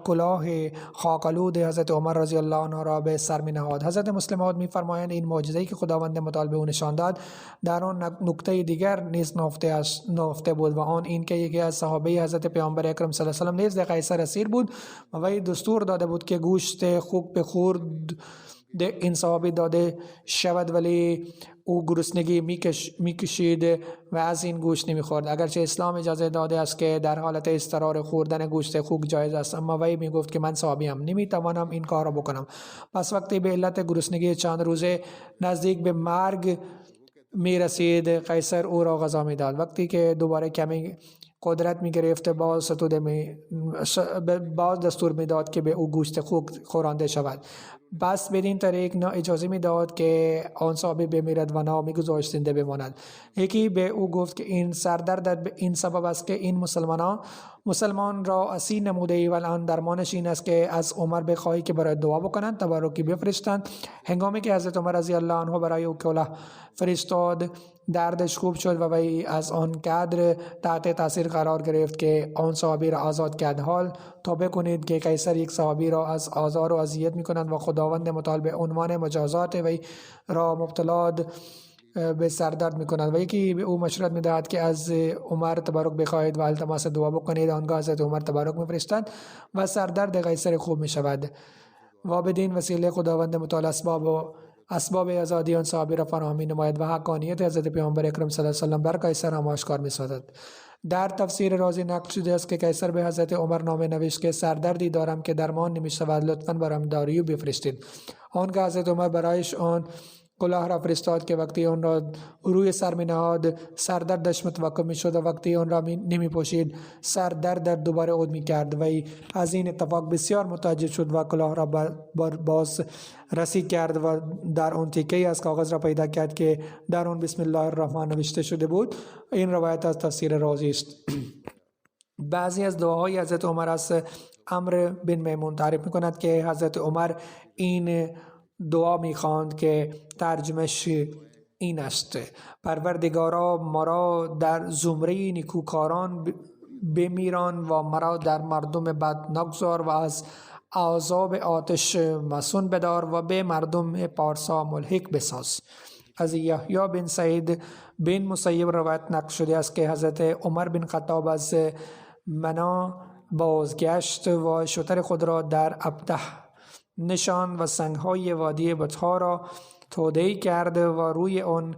S2: کلاه خاک‌آلود حضرت عمر رضی الله عنه را به سر می نهاد. حضرت مسلم موعود می فرمایند این معجزه‌ای که خداوند متعال به او نشان داد در آن نکته دیگر نیز نهفته بود و آن این که یکی از صحابه حضرت پیامبر اکرم صلی الله علیه و سلم نیز در قیصر اسیر بود و وی دستور داده بود که گوشت خوک به خورد این صحابه داده شود، ولی او گرسنگی میکشید و از این گوشت نمیخورد. اگرچه اسلام اجازه داده است که در حالت اضطرار خوردن گوشت خوک جایز است، اما وی میگفت که من صحابی ام، نمیتوانم این کار را بکنم. پس وقتی به علت گرسنگی چند روزه نزدیک به مرگ میرسید، قیصر او را غذا میداد. وقتی که دوباره کمی قدرت می گرفت باز دستور می داد که به او گوشت خوک خورانده شود. بس بدین طریق نه اجازه می داد که آن صحابی بمیرد و نه می گذاشت زنده بماند. یکی به او گفت که این سردرد به این سبب است که این مسلمان را اسیر نموده ای و الان درمانش این است که از عمر بخواهی که برای دعا بکنند، تبرکی بفرستند. هنگامی که حضرت عمر رضی الله عنه برای او کلاه فرستاد دردش خوب شد و وی از آن قدر تحت تاثیر قرار گرفت که آن صحابی را آزاد کرد. حال تا بکنید که قیصر یک صحابی را از آزار و اذیت می‌کند و خداوند متعال به عنوان مجازات وی را مبتلا به سردرد می‌کند و یکی به او مشورت می‌دهد که از عمر تبرک بخواهید و التماس دعا بکنید. آنگاه حضرت عمر تبرک می‌فرستند و سردرد قیصر خوب می‌شود و بدین وسیله خداوند متعال اسباب آزادی آن صحابی را فراهم نماید و حقانیت حضرت پیامبر اکرم صلی الله علیه و سلم بر قیصر هم آشکار می‌سازد. در تفسیر رازی نقل شده است که قیصر به حضرت عمر نامه نوشت که سردردی دارم که درمان نمی‌شود، لطفاً برایم دارویی بفرستید. آنگاه حضرت عمر برایش آن کلاه را فرستاد که وقتی آن را روی سر می نهاد سردردش متوقف می شد و وقتی آن را نمی پوشید سردرد دوباره عود می کرد. و از این اتفاق بسیار متعجب شد و کلاه را باز رسی کرد و در آن تیکه‌ای از کاغذ را پیدا کرد که در آن بسم الله الرحمن نوشته شده بود. این روایت از تفسیر رازی است. بعضی از دعاهای حضرت عمر از عمرو بن میمون تعریف می کند که حضرت عمر این دعا می‌خواند که ترجمهش این است: پروردگارا مرا در زمره نیکوکاران بمیران و مرا در مردم بد نگذار و از عذاب آتش مسون بدار و به مردم پارسا ملحق بساز. از یحیی بن سعید بن مسیب روایت نقل شده است که حضرت عمر بن خطاب از منا بازگشت و شتر خود را در ابته نشان و سنگهای وادی بطحا را توده‌ای کرد و روی آن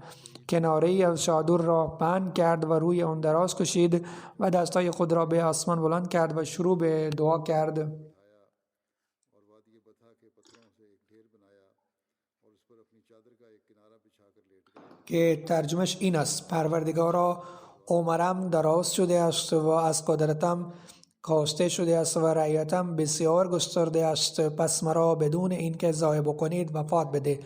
S2: کناره از چادر را بند کرد و روی آن دراز کشید و دستای خود را به آسمان بلند کرد و شروع به دعا کرد که ترجمهش این است: پروردگارا عمرم دراز شده است و از قدرتم کاسته شده است و رعیتم بسیار گسترده است، پس مرا بدون اینکه ضایع بکنید وفات بده.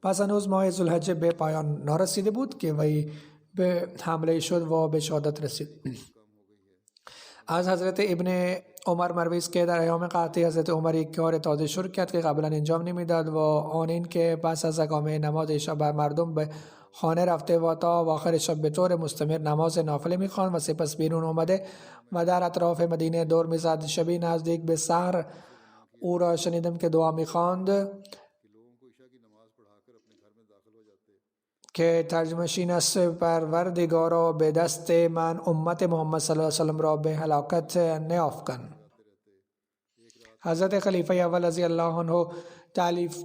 S2: پس هنوز ماه ذوالحجه به پایان نرسیده بود که وی به حمله شد و به شهادت رسید. از حضرت ابن عمر مروی است که در ایام قحطی حضرت عمر یک کار تازه شروع کرد که قبلا انجام نمیداد و آن این که پس از اقامه نماز شب بر مردم به خانه رفته و تا آخر شب به طور مستمر نماز نافله می‌خواند و سپس بیرون آمده و در اطراف مدینه دور می‌زد. شبی نزدیک به سحر او را شنیدم که دعا می‌خواند که ترجمهش این است: پروردگارا به دست من امت محمد صلی الله علیه وسلم را به هلاکت نیافکن. حضرت خلیفه اول رضی الله عنه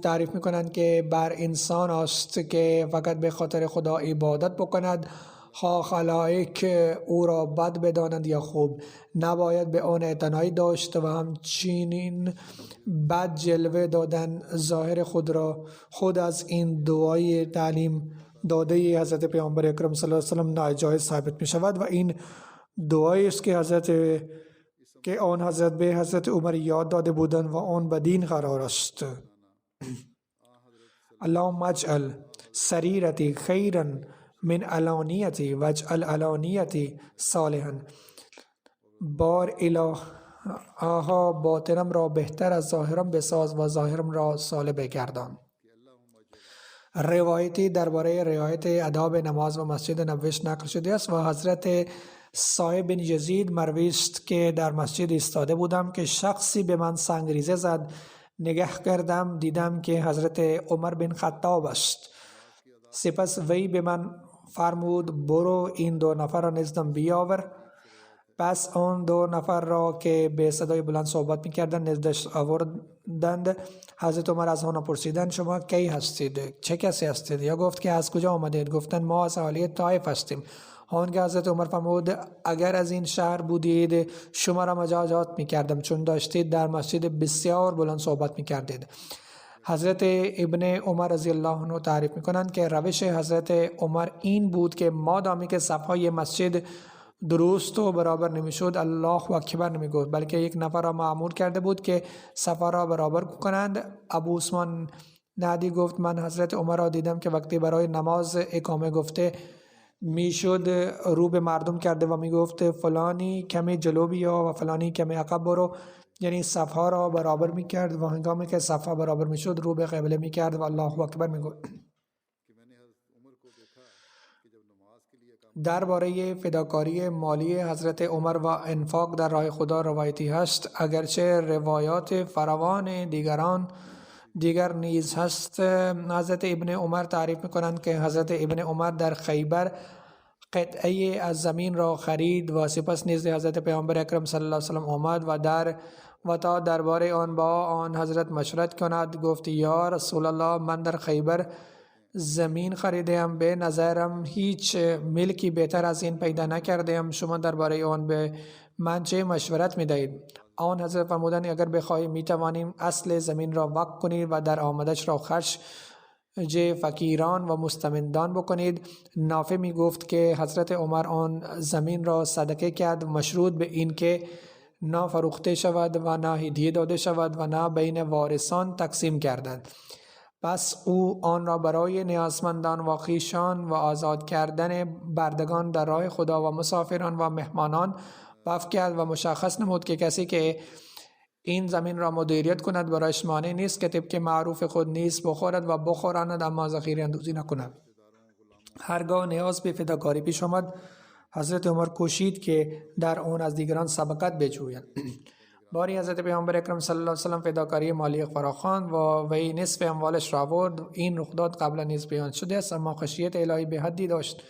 S2: تعریف میکنند که بر انسان است که فقط به خاطر خدا عبادت بکند، خواه خلائق او را بد بدانند یا خوب. نباید به آن اعتنایی داشت و همچنین بد جلوه دادن ظاهر خود را. خود از این دعای تعلیم داده حضرت پیامبر اکرم صلی الله علیه و سلم ناجایز ثابت می شود و این دعایی است که آن حضرت به حضرت عمر یاد داده بودند و آن بدین قرار است: اللهم اجعل سریرتی خیرا من علانیتی و اجعل علانیتی صالحا. بار اله آها باطنم را بهتر از ظاهرم بساز و ظاهرم را صالح بگردان. روایتی درباره رعایت آداب نماز و مسجد نبوی نقل شده است و حضرت صاحب بن یزید مروی است که در مسجد ایستاده بودم که شخصی به من سنگریزه زد. نگاه کردم دیدم که حضرت عمر بن خطاب است. سپس وی به من فرمود برو این 2 نفر را نزدم بیاور. پس آن 2 نفر را که به صدای بلند صحبت می‌کردند نزدش آوردند. حضرت عمر از آنها پرسیدند شما کی هستید؟ چه کسی هستید؟ یا گفت که از کجا آمدید؟ گفتند ما از اهالی طائف هستیم. آنگاه حضرت عمر فرمود اگر از این شهر بودید شما را مجازات می‌کردم، چون داشتید در مسجد بسیار بلند صحبت می‌کردید. حضرت ابن عمر رضی الله عنه تعریف می‌کنند که روش حضرت عمر این بود که مادامی که صفهای مسجد درست و برابر نمیشد الله اکبر نمیگفت، بلکه یک نفر را مأمور کرده بود که صفا را برابر کنند. ابو عثمان نهدی گفت من حضرت عمر را دیدم که وقتی برای نماز اقامه گفته میشد رو به مردم کرده و میگفت فلانی کمی جلو بیا و فلانی کمی عقب برو، یعنی صفها را برابر میکرد و هنگامی که صفها برابر میشد رو به قبله میکرد و الله اکبر میگفت. درباره فداکاری مالی حضرت عمر و انفاق در راه خدا روایتی هست، اگرچه روایات فراوان دیگر نیز هست. حضرت ابن عمر تعریف میکنند که حضرت ابن عمر در خیبر قطعه از زمین را خرید و سپس نزد حضرت پیامبر اکرم صلی الله علیه و سلم آمد و تا درباره آن با آن حضرت مشورت کند. گفت یا رسول الله من در خیبر زمین خریدم، به نظرم هیچ ملکی بهتر از این پیدا نکردم، شما درباره آن به من چه مشورت می‌دهید؟ آن حضرت فرمودند اگر بخواهی میتوانیم اصل زمین را وقف کنید و در آمدش را خرج فقیران و مستمندان بکنید. نافع می گفت که حضرت عمر آن زمین را صدقه کرد مشروط به این که نه فروخته شود و نه هدیه داده شود و نه بین وارثان تقسیم گردد. پس او آن را برای نیازمندان و خویشان و آزاد کردن بردگان در راه خدا و مسافران و مهمانان وقف کرد و مشخص نمود که کسی که این زمین را مدیریت کند برایش مانع نیست که طبق معروف خود نیز بخورد و بخوراند، اما ذخیره اندوزی نکند. هرگاه نیاز به فداکاری پیش آمد حضرت عمر کوشید که در آن از دیگران سبقت بجوید. باری حضرت پیامبر اکرم صلی الله علیه و سلم فداکاری مالی فراخواند و وی نصف اموالش را آورد. این رخ داد قبلا نیز بیان شده است، اما خشیت الهی به حدی داشت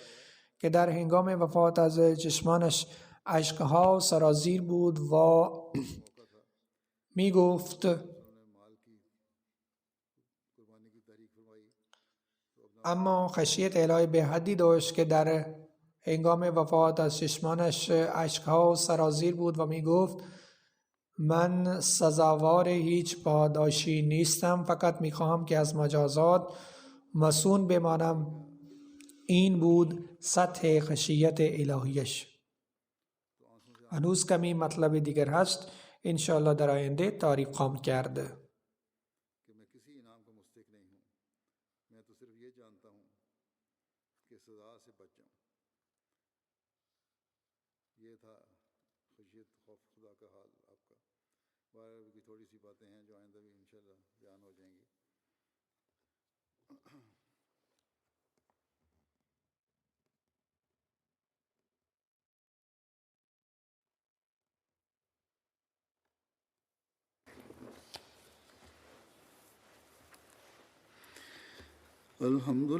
S2: که در هنگام وفات از چشمانش اشکها سرازیر بود و می گفت اما خشیت الهی به حدی داشت که در هنگام وفات از چشمانش اشکها سرازیر بود و می گفت من سزاوار هیچ پاداشی نیستم، فقط می خواهم که از مجازات مصون بمانم. این بود سطح خشیت الهیش. هنوز کمی مطلب دیگر هست، انشاءالله در آینده تعریف خواهم کرد.
S1: الحمد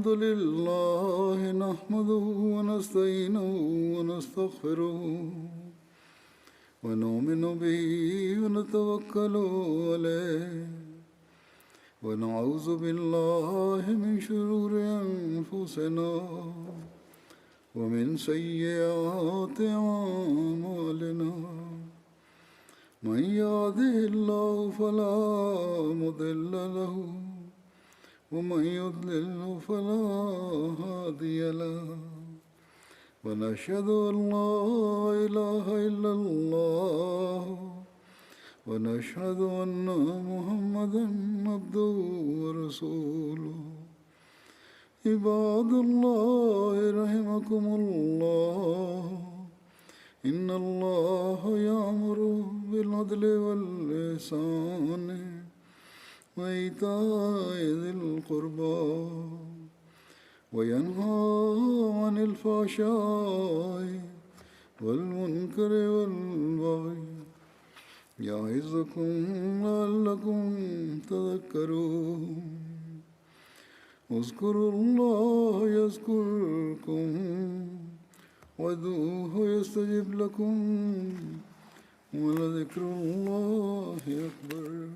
S1: لله نحمده ونستعينه ونستغفره ونؤمن به ونتوكل عليه ونعوذ بالله من شرور أنفسنا ومن سيئات أعمالنا من يهده الله فلا مضل له ومن يضلل فلا هادي له ونشهد أن لا إله إلا الله ونشهد أن محمدا عبده ورسوله عباد الله رحمكم الله إن الله يأمر بالعدل والإحسان وإيتاء ذي القربى وينهى عن الفحشاء والمنكر والبغي يعظكم لعلكم تذكرون اذكروا الله يذكركم وادعوه يستجب لكم ولذكر الله أكبر.